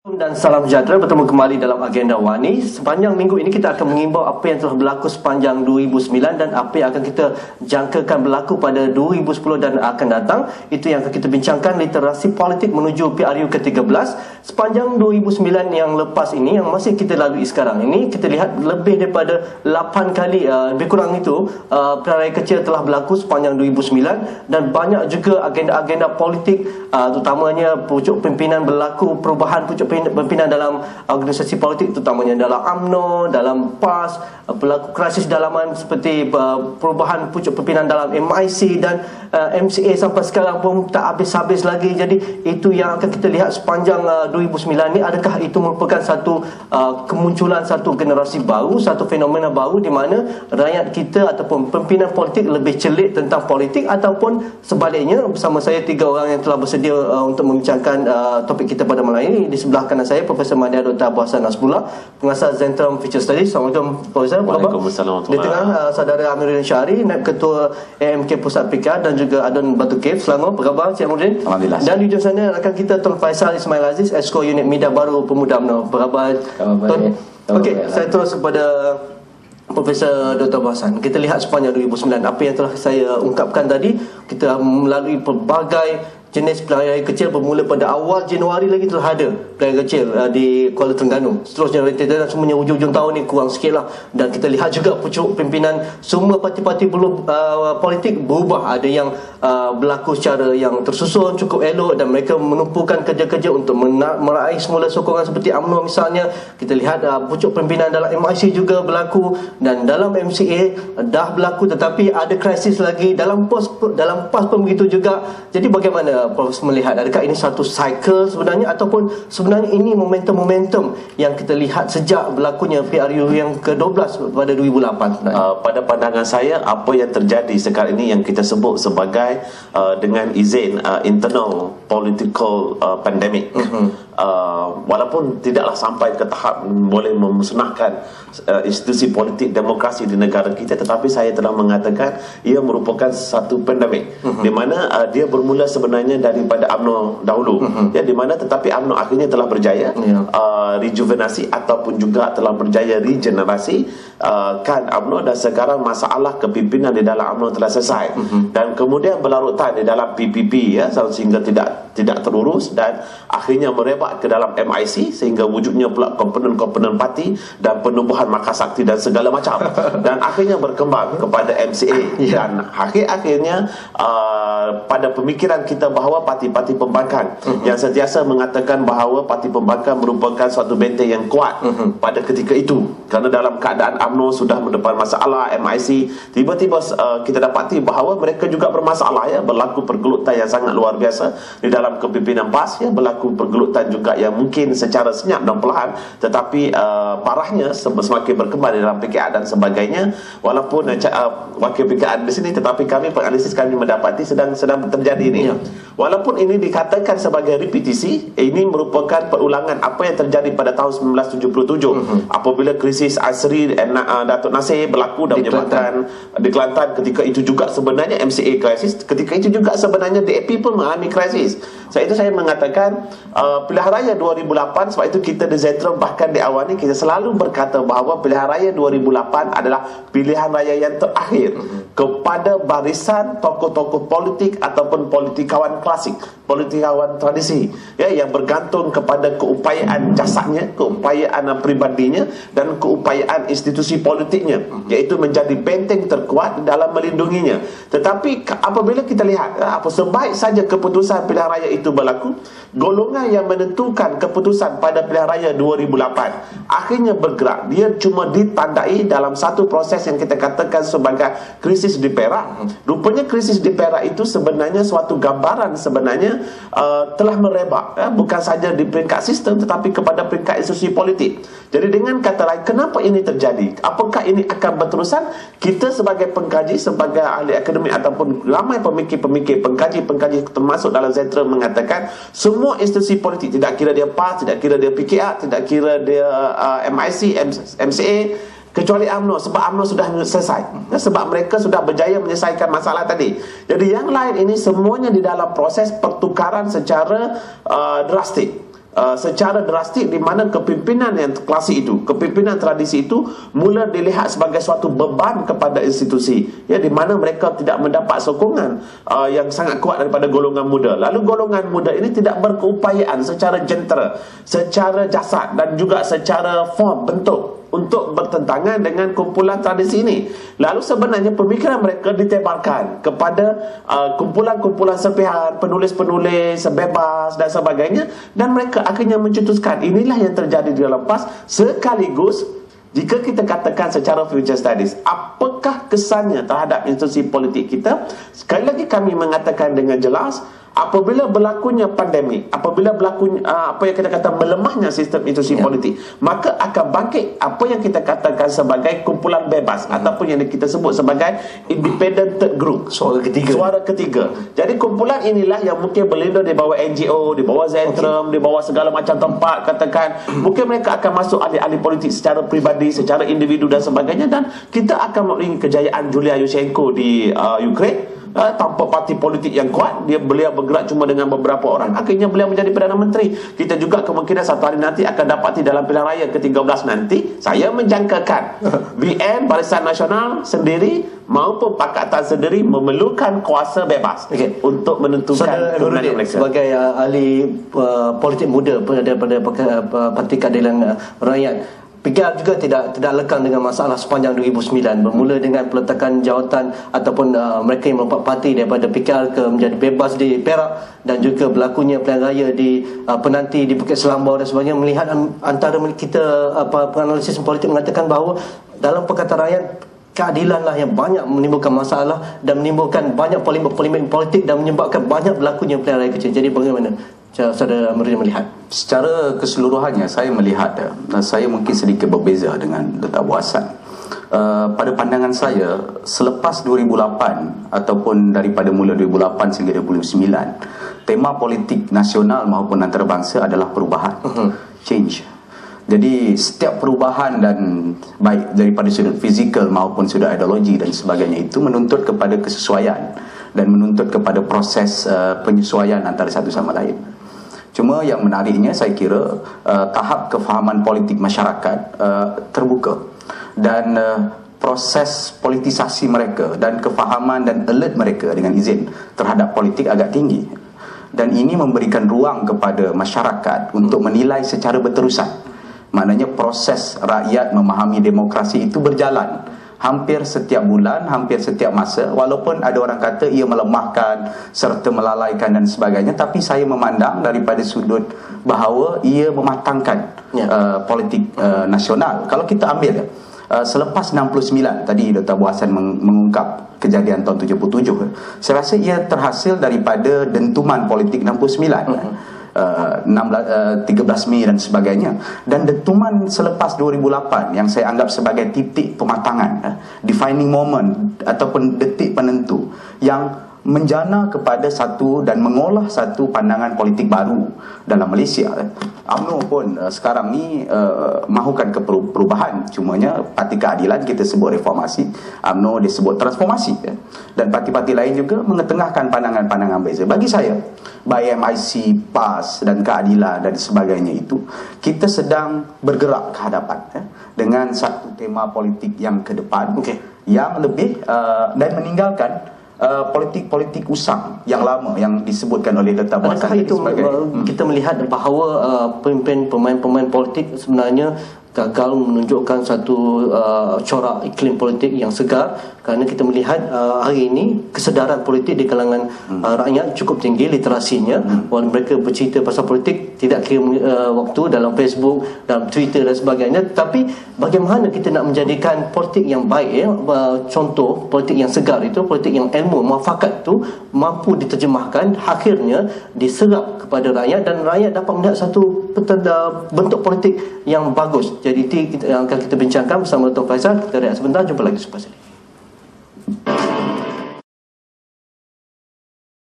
Dan salam sejahtera, bertemu kembali dalam Agenda Wani. Sepanjang minggu ini kita akan mengimbau apa yang telah berlaku sepanjang 2009 dan apa yang akan kita jangkakan berlaku pada 2010 dan akan datang. Itu yang akan kita bincangkan, literasi politik menuju PRU ke-13. Sepanjang 2009 yang lepas ini, yang masih kita lalui sekarang ini, kita lihat lebih daripada 8 kali, lebih kurang itu, pilihan raya kecil telah berlaku sepanjang 2009 dan banyak juga agenda-agenda politik, terutamanya pucuk pimpinan berlaku, perubahan pucuk pimpinan dalam organisasi politik, terutamanya dalam UMNO, dalam PAS, berlaku krisis dalaman seperti perubahan pucuk pimpinan dalam MIC dan MCA sampai sekarang pun tak habis-habis lagi. Jadi itu yang akan kita lihat sepanjang 2009 ni. Adakah itu merupakan satu kemunculan satu generasi baru, satu fenomena baru di mana rakyat kita ataupun pimpinan politik lebih celik tentang politik, ataupun sebaliknya? Bersama saya tiga orang yang telah bersedia untuk membincangkan topik kita pada malam ini. Di sebelah kanan saya Profesor Mahdia Dr. Abu Hassan Nasrullah, pengasas Zentrum Future Studies. Assalamualaikum Profesor. Waalaikumsalam. Di tengah saudara Amiruddin Syahri, Naib Ketua AMK Pusat PK, dan juga Adun Batu Cave, Selangor. Apa khabar Cik Amiruddin? Alhamdulillah. Dan di ujung sana rakan kita Tun Faisal Ismail Aziz, Esko Unit Media Baru Pemuda UMNO. Apa khabar Tun? Okey, saya terus kepada Profesor Dr. Abu Hassan. Kita lihat sepanjang 2009 apa yang telah saya ungkapkan tadi. Kita melalui pelbagai jenis pilihan raya kecil, bermula pada awal Januari lagi telah ada pilihan raya kecil di Kuala Terengganu. Seterusnya rentetan semuanya hujung-hujung tahun ni kurang sikit lah. Dan kita lihat juga pucuk pimpinan semua parti-parti politik berubah. Ada yang berlaku secara yang tersusun cukup elok dan mereka menumpukan kerja-kerja untuk meraih semula sokongan seperti UMNO misalnya. Kita lihat pucuk pimpinan dalam MIC juga berlaku, dan dalam MCA dah berlaku, tetapi ada krisis lagi dalam PAS pun begitu juga. Jadi bagaimana Prof melihat, adakah ini satu cycle sebenarnya, ataupun sebenarnya ini momentum-momentum yang kita lihat sejak berlakunya PRU yang ke-12 pada 2008 sebenarnya? Pada pandangan saya, apa yang terjadi sekarang ini yang kita sebut sebagai dengan izin internal political pandemic. Walaupun tidaklah sampai ke tahap boleh memusnahkan institusi politik demokrasi di negara kita, tetapi saya telah mengatakan ia merupakan satu pandemik di mana dia bermula sebenarnya daripada UMNO dahulu, ya, di mana tetapi UMNO akhirnya telah berjaya rejuvenasi ataupun juga telah berjaya regenerasi kan UMNO, dan sekarang masalah kepimpinan di dalam UMNO telah selesai dan kemudian berlarutan di dalam PPP, ya, sehingga tidak terurus dan akhirnya merebak ke dalam MIC sehingga wujudnya pula komponen-komponen parti dan penubuhan makasakti dan segala macam dan akhirnya berkembang kepada MCA dan akhirnya pada pemikiran kita bahawa parti-parti pembangkang yang sentiasa mengatakan bahawa parti pembangkang merupakan suatu benteng yang kuat pada ketika itu, kerana dalam keadaan UMNO sudah mendepan masalah, MIC tiba-tiba kita dapati bahawa mereka juga bermasalah, ya, berlaku pergelutan yang sangat luar biasa di dalam kepimpinan PAS, ya, berlaku pergelutan juga yang mungkin secara senyap dan perlahan, tetapi parahnya semakin berkembang di dalam PKR dan sebagainya. Walaupun wakil PKR di sini, tetapi kami penganalisis kami mendapati sedang terjadi ini. Walaupun ini dikatakan sebagai repetisi, ini merupakan perulangan apa yang terjadi pada tahun 1977 apabila krisis Asri Datuk Nasir berlaku dan menyebabkan di Kelantan. Ketika itu juga sebenarnya MCA krisis, ketika itu juga sebenarnya DAP pun mengalami krisis. Sebab itu saya mengatakan pilihan raya 2008, sebab itu kita di Zentrum bahkan di awal ni kita selalu berkata bahawa pilihan raya 2008 adalah pilihan raya yang terakhir kepada barisan tokoh-tokoh politik ataupun politikawan klasik, politikawan tradisi, ya, yang bergantung kepada keupayaan jasadnya, keupayaan pribadinya dan keupayaan institusi politiknya, iaitu menjadi benteng terkuat dalam melindunginya. Tetapi apabila kita lihat apa sebaik saja keputusan pilihan raya itu berlaku, golongan yang menentukan keputusan pada pilihan raya 2008 akhirnya bergerak. Dia cuma ditandai dalam satu proses yang kita katakan sebagai krisis di Perak. Rupanya krisis di Perak itu sebenarnya suatu gambaran sebenarnya telah merebak, ya, bukan saja di peringkat sistem tetapi kepada peringkat institusi politik. Jadi dengan kata lain, kenapa ini terjadi? Apakah ini akan berterusan? Kita sebagai pengkaji, sebagai ahli akademik ataupun ramai pemikir-pemikir, pengkaji-pengkaji termasuk dalam Zentrum mengatakan semua institusi politik, tidak kira dia PAS, tidak kira dia PKR, tidak kira dia MIC, MCA, kecuali UMNO, sebab UMNO sudah selesai, sebab mereka sudah berjaya menyelesaikan masalah tadi. Jadi yang lain ini semuanya di dalam proses pertukaran secara drastik. secara drastik, di mana kepimpinan yang klasik itu, kepimpinan tradisi itu mula dilihat sebagai suatu beban kepada institusi, ya, di mana mereka tidak mendapat sokongan yang sangat kuat daripada golongan muda. Lalu golongan muda ini tidak berkeupayaan secara jentera, secara jasad dan juga secara form, bentuk, untuk bertentangan dengan kumpulan tradisi ini. Lalu sebenarnya pemikiran mereka ditebarkan kepada kumpulan-kumpulan serpihan, penulis-penulis bebas dan sebagainya, dan mereka akhirnya mencetuskan. Inilah yang terjadi di dalam PAS. Sekaligus, jika kita katakan secara future studies, apakah kesannya terhadap institusi politik kita? Sekali lagi kami mengatakan dengan jelas, apabila berlakunya pandemik, apabila berlakunya apa yang kita kata melemahnya sistem institusi politik, maka akan bangkit apa yang kita katakan sebagai kumpulan bebas, ataupun yang kita sebut sebagai independent third group, suara ketiga. Jadi kumpulan inilah yang mungkin berlindung di bawah NGO, di bawah Zentrum, di bawah segala macam tempat, katakan mungkin mereka akan masuk ahli-ahli politik secara pribadi, secara individu dan sebagainya, dan kita akan mengiringi kejayaan Yulia Yushchenko di Ukraine. Tanpa parti politik yang kuat, beliau bergerak cuma dengan beberapa orang, akhirnya beliau menjadi Perdana Menteri. Kita juga kemungkinan satu hari nanti akan dapati dalam pilihan raya ke-13 nanti, saya menjangkakan BN, Barisan Nasional sendiri maupun Pakatan sendiri memerlukan kuasa bebas untuk menentukan kemenangan mereka. Sebagai ahli politik muda daripada Parti Keadilan Rakyat, PKR juga tidak lekang dengan masalah sepanjang 2009, bermula dengan peletakan jawatan ataupun mereka yang melompat parti daripada PKR ke menjadi bebas di Perak, dan juga berlakunya pilihan raya di penanti di Bukit Selambau dan sebagainya. Melihat antara kita penganalisis politik mengatakan bahawa dalam Pakatan Rakyat, keadilanlah yang banyak menimbulkan masalah dan menimbulkan banyak polemik politik dan menyebabkan banyak berlakunya pilihan raya kecil. Jadi bagaimana Saudara Amirudin melihat? Secara keseluruhannya saya melihat, saya mungkin sedikit berbeza dengan Dr. Abu Hassan. Pada pandangan saya, selepas 2008 ataupun daripada mula 2008 sehingga 2009, tema politik nasional maupun antarabangsa adalah perubahan, change. Jadi setiap perubahan, dan baik daripada sudut fizikal maupun sudut ideologi dan sebagainya, itu menuntut kepada kesesuaian dan menuntut kepada proses penyesuaian antara satu sama lain. Cuma yang menariknya, saya kira tahap kefahaman politik masyarakat terbuka, dan proses politisasi mereka dan kefahaman dan alert mereka dengan izin terhadap politik agak tinggi, dan ini memberikan ruang kepada masyarakat untuk menilai secara berterusan. Maknanya proses rakyat memahami demokrasi itu berjalan hampir setiap bulan, hampir setiap masa, walaupun ada orang kata ia melemahkan serta melalaikan dan sebagainya, tapi saya memandang daripada sudut bahawa ia mematangkan politik nasional. Kalau kita ambil selepas 69, tadi Dr. Abu Hassan mengungkap kejadian tahun 77, saya rasa ia terhasil daripada dentuman politik 69, 13 Mei dan sebagainya, dan dentuman selepas 2008 yang saya anggap sebagai titik pematangan, defining moment ataupun detik penentu yang menjana kepada satu dan mengolah satu pandangan politik baru dalam Malaysia. UMNO pun sekarang ni mahukan perubahan, cumanya Parti Keadilan kita sebut reformasi, UMNO disebut transformasi, dan parti-parti lain juga mengetengahkan pandangan-pandangan berbeza. Bagi saya, baik MIC, PAS dan Keadilan dan sebagainya, itu kita sedang bergerak ke hadapan dengan satu tema politik yang ke depan, yang lebih dan meninggalkan politik-politik usang yang lama yang disebutkan oleh Dr. Abu Hassan. Adakah itu kita melihat bahawa pemain-pemain politik sebenarnya gagal menunjukkan satu corak iklim politik yang segar, kerana kita melihat hari ini kesedaran politik di kalangan rakyat cukup tinggi, literasinya, walaupun mereka bercerita pasal politik tidak kira waktu dalam Facebook, dalam Twitter dan sebagainya. Tapi bagaimana kita nak menjadikan politik yang baik, contoh politik yang segar itu, politik yang ilmu muafakat itu mampu diterjemahkan, akhirnya diserap kepada rakyat, dan rakyat dapat melihat satu bentuk politik yang bagus. Jadi itu yang akan kita bincangkan bersama Dr. Faizal. Kita rehat sebentar, jumpa lagi selepas ini.